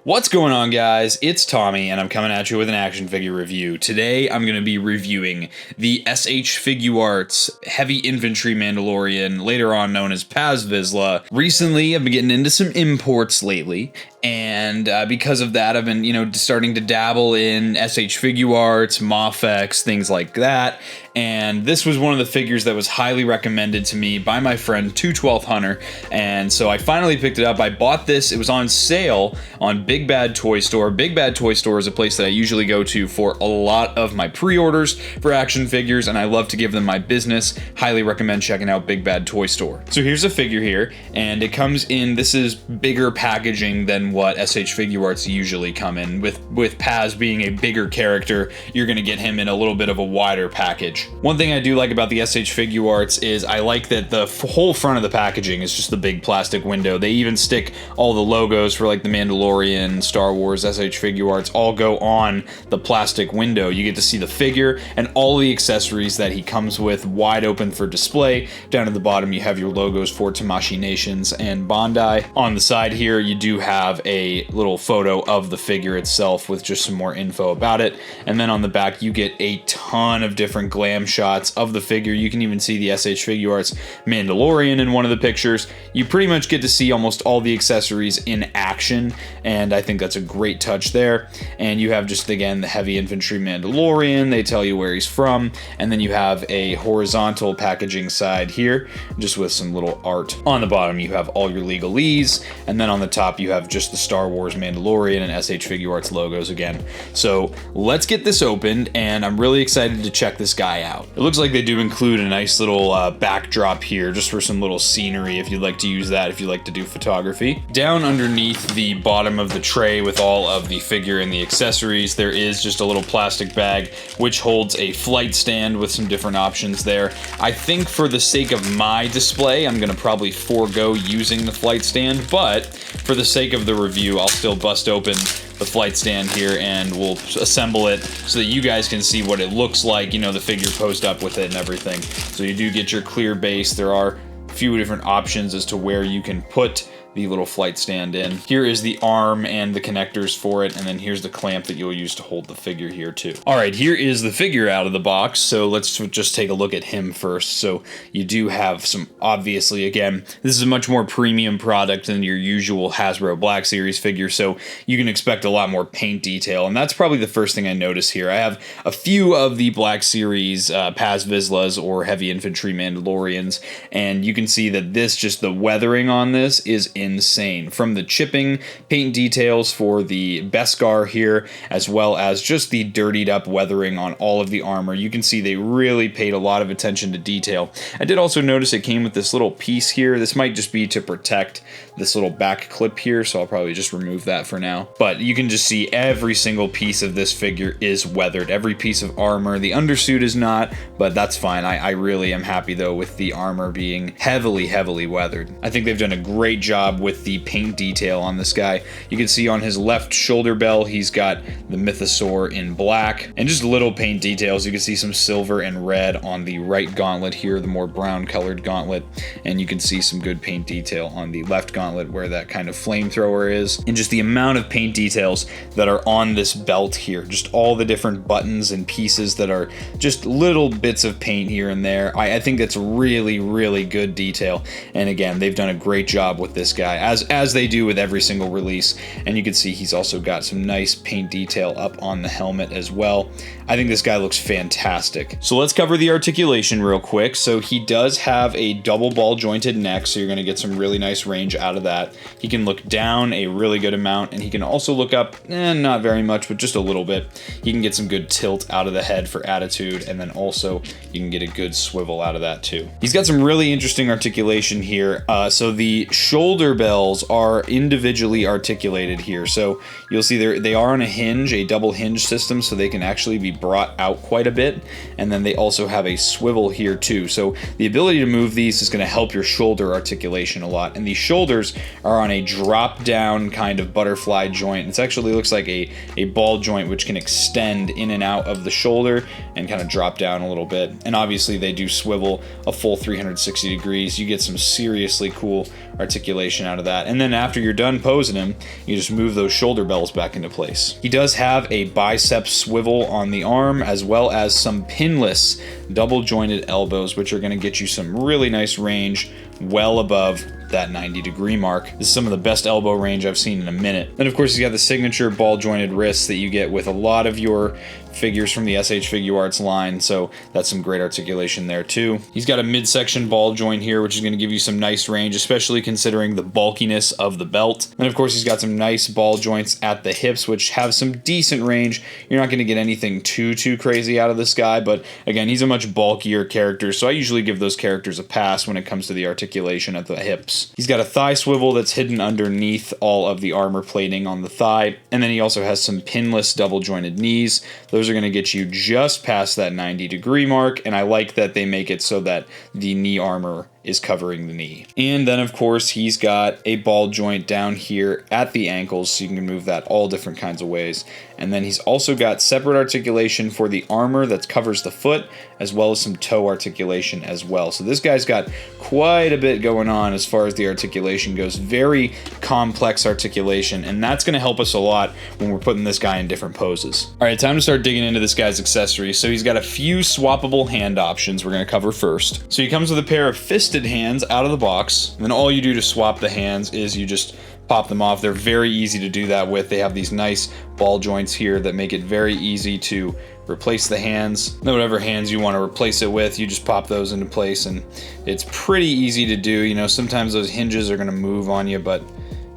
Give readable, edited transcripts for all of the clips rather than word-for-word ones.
What's going on, guys? It's Tommy, and I'm coming at you with an action figure review. Today, I'm going to be reviewing the SHFiguarts Heavy Infantry Mandalorian, later on known as Paz Vizsla. Recently, I've been getting into some imports lately, and because of that, I've been, starting to dabble in SHFiguarts, Mafex, things like that. And this was one of the figures that was highly recommended to me by my friend 212 Hunter, and so I finally picked it up. I bought this. It was on sale on Big Bad Toy Store. Big Bad Toy Store is a place that I usually go to for a lot of my pre-orders for action figures, and I love to give them my business. Highly recommend checking out Big Bad Toy Store. So here's a figure here, and it comes in, this is bigger packaging than what SHFiguarts usually come in. With Paz being a bigger character, you're going to get him in a little bit of a wider package. One thing I do like about the SHFiguarts is I like that the whole front of the packaging is just the big plastic window. They even stick all the logos for like the Mandalorian, Star Wars, SHFiguarts all go on the plastic window. You get to see the figure and all the accessories that he comes with wide open for display. Down at the bottom you have your logos for Tamashii Nations and Bandai. On the side here you do have a little photo of the figure itself with just some more info about it. And then on the back you get a ton of different glam shots of the figure. You can even see the SHFiguarts Mandalorian in one of the pictures. You pretty much get to see almost all the accessories in action, and I think that's a great touch there. And you have just, again, the Heavy Infantry Mandalorian. They tell you where he's from, and then you have a horizontal packaging side here just with some little art. On the bottom you have all your legalese, and then on the top you have just the Star Wars Mandalorian and SHFiguarts logos again. So let's get this opened, and I'm really excited to check this guy out. It looks like they do include a nice little backdrop here just for some little scenery if you'd like to use that, if you like to do photography. Down underneath the bottom of the tray with all of the figure and the accessories, there is just a little plastic bag which holds a flight stand with some different options there. I think for the sake of my display, I'm going to probably forego using the flight stand, but for the sake of the review, I'll still bust open the flight stand here and we'll assemble it so that you guys can see what it looks like, the figure posed up with it and everything. So you do get your clear base. There are a few different options as to where you can put the little flight stand in. Here is the arm and the connectors for it, and then here's the clamp that you'll use to hold the figure here too. All right, here is the figure out of the box, so let's just take a look at him first. So you do have some, obviously, again, this is a much more premium product than your usual Hasbro Black Series figure, so you can expect a lot more paint detail, and that's probably the first thing I notice here. I have a few of the Black Series Paz Vizslas or Heavy Infantry Mandalorians, and you can see that this, just the weathering on this is insane. From the chipping paint details for the Beskar here, as well as just the dirtied up weathering on all of the armor, you can see they really paid a lot of attention to detail. I did also notice it came with this little piece here. This might just be to protect this little back clip here, so I'll probably just remove that for now. But you can just see every single piece of this figure is weathered. Every piece of armor. The undersuit is not, but that's fine. I really am happy though with the armor being heavily weathered. I think they've done a great job with the paint detail on this guy. You can see on his left shoulder bell, he's got the mythosaur in black, and just little paint details. You can see some silver and red on the right gauntlet here, the more brown colored gauntlet, and you can see some good paint detail on the left gauntlet where that kind of flamethrower is, and just the amount of paint details that are on this belt here, just all the different buttons and pieces that are just little bits of paint here and there. I think that's really good detail, and again, they've done a great job with this guy, as they do with every single release. And you can see he's also got some nice paint detail up on the helmet as well. I think this guy looks fantastic. So let's cover the articulation real quick. So he does have a double ball jointed neck, so you're going to get some really nice range out of that. He can look down a really good amount, and he can also look up, not very much, but just a little bit. He can get some good tilt out of the head for attitude, and then also you can get a good swivel out of that too. He's got some really interesting articulation here. So the shoulder shoulder bells are individually articulated here. So you'll see they are on a hinge, a double hinge system, so they can actually be brought out quite a bit. And then they also have a swivel here too. So the ability to move these is going to help your shoulder articulation a lot. And these shoulders are on a drop down kind of butterfly joint. It actually looks like a ball joint which can extend in and out of the shoulder and kind of drop down a little bit. And obviously they do swivel a full 360 degrees. You get some seriously cool articulation out of that. And then after you're done posing him, you just move those shoulder bells back into place. He does have a bicep swivel on the arm, as well as some pinless double jointed elbows, which are going to get you some really nice range well above that 90-degree mark. This is some of the best elbow range I've seen in a minute. Then of course you got the signature ball jointed wrists that you get with a lot of your figures from the SHFiguarts line, so that's some great articulation there too. He's got a midsection ball joint here, which is going to give you some nice range, especially considering the bulkiness of the belt. And of course he's got some nice ball joints at the hips, which have some decent range. You're not going to get anything too crazy out of this guy, but again, he's a much bulkier character, so I usually give those characters a pass when it comes to the articulation at the hips. He's got a thigh swivel that's hidden underneath all of the armor plating on the thigh, and then he also has some pinless double jointed knees. Those are going to get you just past that 90-degree mark, and I like that they make it so that the knee armor is covering the knee. And then of course he's got a ball joint down here at the ankles, so you can move that all different kinds of ways. And then he's also got separate articulation for the armor that covers the foot, as well as some toe articulation as well. So this guy's got quite a bit going on as far as the articulation goes. Very complex articulation, and that's going to help us a lot when we're putting this guy in different poses. All right, time to start digging into this guy's accessories. So he's got a few swappable hand options we're going to cover first. So he comes with a pair of fisted hands out of the box, and then all you do to swap the hands is you just pop them off. They're very easy to do that with. They have these nice ball joints here that make it very easy to replace the hands. Whatever hands you want to replace it with, you just pop those into place, and it's pretty easy to do. You know, sometimes those hinges are going to move on you, but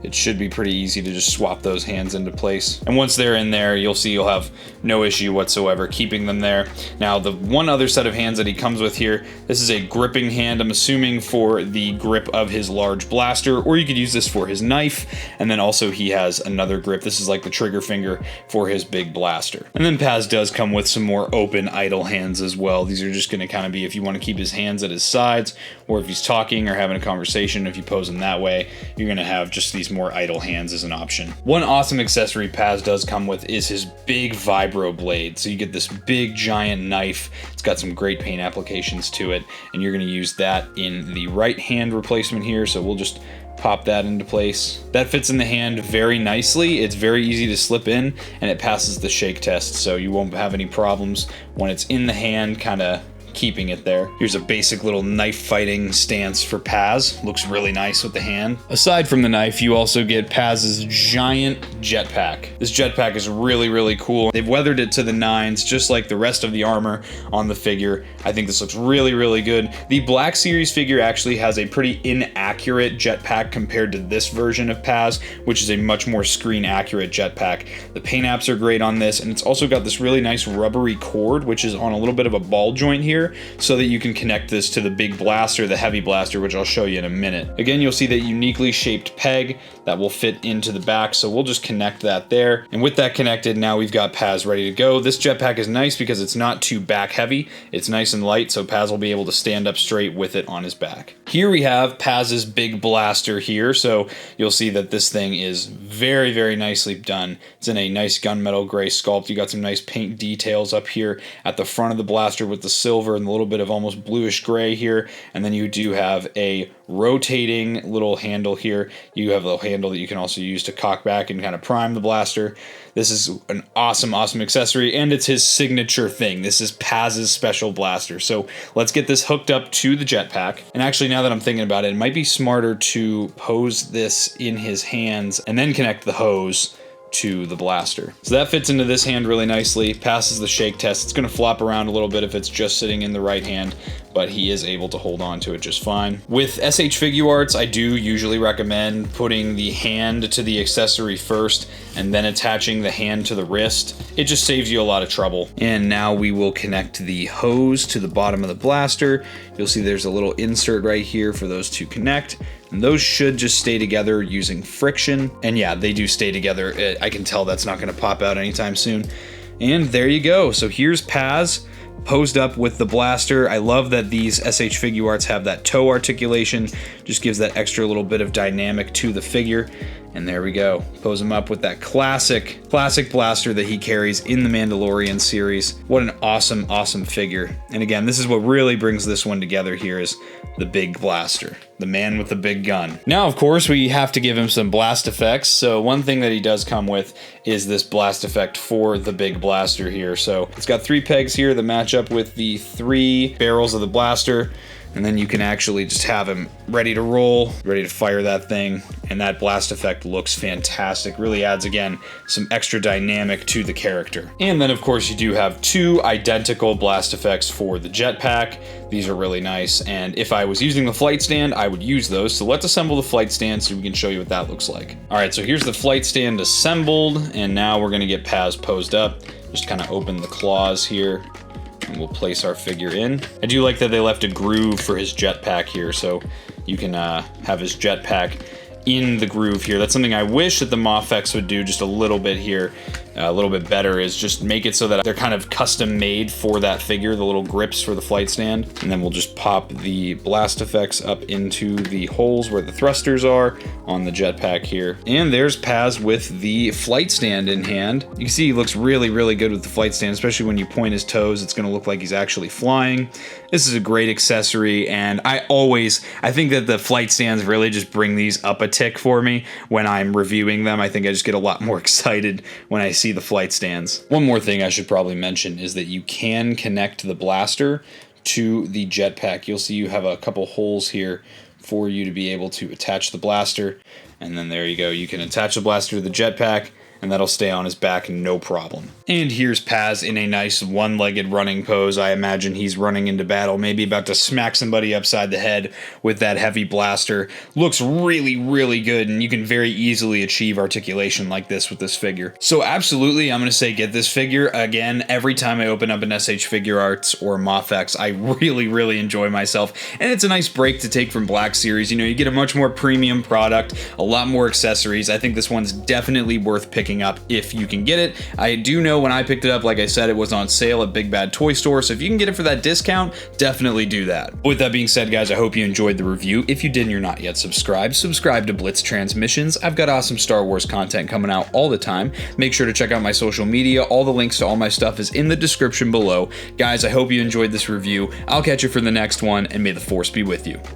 it should be pretty easy to just swap those hands into place. And once they're in there, you'll see you'll have no issue whatsoever keeping them there. Now, the one other set of hands that he comes with here, this is a gripping hand, I'm assuming for the grip of his large blaster, or you could use this for his knife. And then also he has another grip. This is like the trigger finger for his big blaster. And then Paz does come with some more open idle hands as well. These are just going to kind of be if you want to keep his hands at his sides, or if he's talking or having a conversation. If you pose him that way, you're going to have just these more idle hands as an option. One awesome accessory Paz does come with is his big vibro blade. So you get this big giant knife. It's got some great paint applications to it, and you're going to use that in the right hand replacement here. So we'll just pop that into place. That fits in the hand very nicely. It's very easy to slip in, and it passes the shake test, so you won't have any problems when it's in the hand kind of keeping it there. Here's a basic little knife fighting stance for Paz. Looks really nice with the hand. Aside from the knife, you also get Paz's giant jetpack. This jetpack is really cool. They've weathered it to the nines, just like the rest of the armor on the figure. I think this looks really good. The Black Series figure actually has a pretty inaccurate jetpack compared to this version of Paz, which is a much more screen accurate jetpack. The paint apps are great on this, and it's also got this really nice rubbery cord, which is on a little bit of a ball joint here, so that you can connect this to the big blaster, the heavy blaster, which I'll show you in a minute. Again, you'll see that uniquely shaped peg that will fit into the back, so we'll just connect that there. And with that connected, now we've got Paz ready to go. This jetpack is nice because it's not too back heavy. It's nice and light, so Paz will be able to stand up straight with it on his back. Here we have Paz's big blaster here, so you'll see that this thing is very nicely done. It's in a nice gunmetal gray sculpt. You got some nice paint details up here at the front of the blaster with the silver and a little bit of almost bluish gray here, and then you do have a rotating little handle here. You have a little handle that you can also use to cock back and kind of prime the blaster. This is an awesome accessory, and it's his signature thing. This is Paz's special blaster. So let's get this hooked up to the jetpack. And actually, now that I'm thinking about it, it might be smarter to pose this in his hands and then connect the hose to the blaster. So that fits into this hand really nicely, passes the shake test. It's going to flop around a little bit if it's just sitting in the right hand, but he is able to hold on to it just fine. With SHFiguarts, I do usually recommend putting the hand to the accessory first and then attaching the hand to the wrist. It just saves you a lot of trouble. And now we will connect the hose to the bottom of the blaster. You'll see there's a little insert right here for those to connect. And those should just stay together using friction. And yeah, they do stay together. I can tell that's not going to pop out anytime soon. And there you go. So here's Paz posed up with the blaster. I love that these SHFiguarts have that toe articulation. Just gives that extra little bit of dynamic to the figure. And there we go. Pose him up with that classic blaster that he carries in the Mandalorian series. What an awesome figure. And again, this is what really brings this one together here, is the big blaster. The man with the big gun. Now, of course, we have to give him some blast effects. So one thing that he does come with is this blast effect for the big blaster here. So it's got 3 pegs here that match up with the 3 barrels of the blaster. And then you can actually just have him ready to roll, ready to fire that thing. And that blast effect looks fantastic. Really adds, again, some extra dynamic to the character. And then, of course, you do have 2 identical blast effects for the jetpack. These are really nice. And if I was using the flight stand, I would use those. So let's assemble the flight stand so we can show you what that looks like. All right, so here's the flight stand assembled. And now we're going to get Paz posed up. Just kind of open the claws here. And we'll place our figure in. I do like that they left a groove for his jetpack here, so you can have his jetpack in the groove here. That's something I wish that the Mafex would do just a little bit here, a little bit better, is just make it so that they're kind of custom made for that figure, the little grips for the flight stand. And then we'll just pop the blast effects up into the holes where the thrusters are on the jetpack here. And there's Paz with the flight stand in hand. You can see he looks really good with the flight stand, especially when you point his toes. It's gonna look like he's actually flying. This is a great accessory, and I think that the flight stands really just bring these up a tick for me when I'm reviewing them. I think I just get a lot more excited when I see the flight stands. One more thing I should probably mention is that you can connect the blaster to the jetpack. You'll see you have a couple holes here for you to be able to attach the blaster, and then there you go. You can attach the blaster to the jetpack, and that'll stay on his back no problem. And here's Paz in a nice one-legged running pose. I imagine he's running into battle, maybe about to smack somebody upside the head with that heavy blaster. Looks really good, and you can very easily achieve articulation like this with this figure. So absolutely, I'm gonna say get this figure. Again, every time I open up an SHFiguarts or Mafex, I really enjoy myself, and it's a nice break to take from Black Series. You know, you get a much more premium product, a lot more accessories. I think this one's definitely worth picking up if you can get it. I do know when I picked it up, like I said, it was on sale at Big Bad Toy Store, so if you can get it for that discount, definitely do that. With that being said, guys, I hope you enjoyed the review. If you did and you're not yet subscribed to Blitz Transmissions. I've got awesome Star Wars content coming out all the time. Make sure to check out my social media. All the links to all my stuff is in the description below. Guys, I hope you enjoyed this review. I'll catch you for the next one, and may the Force be with you.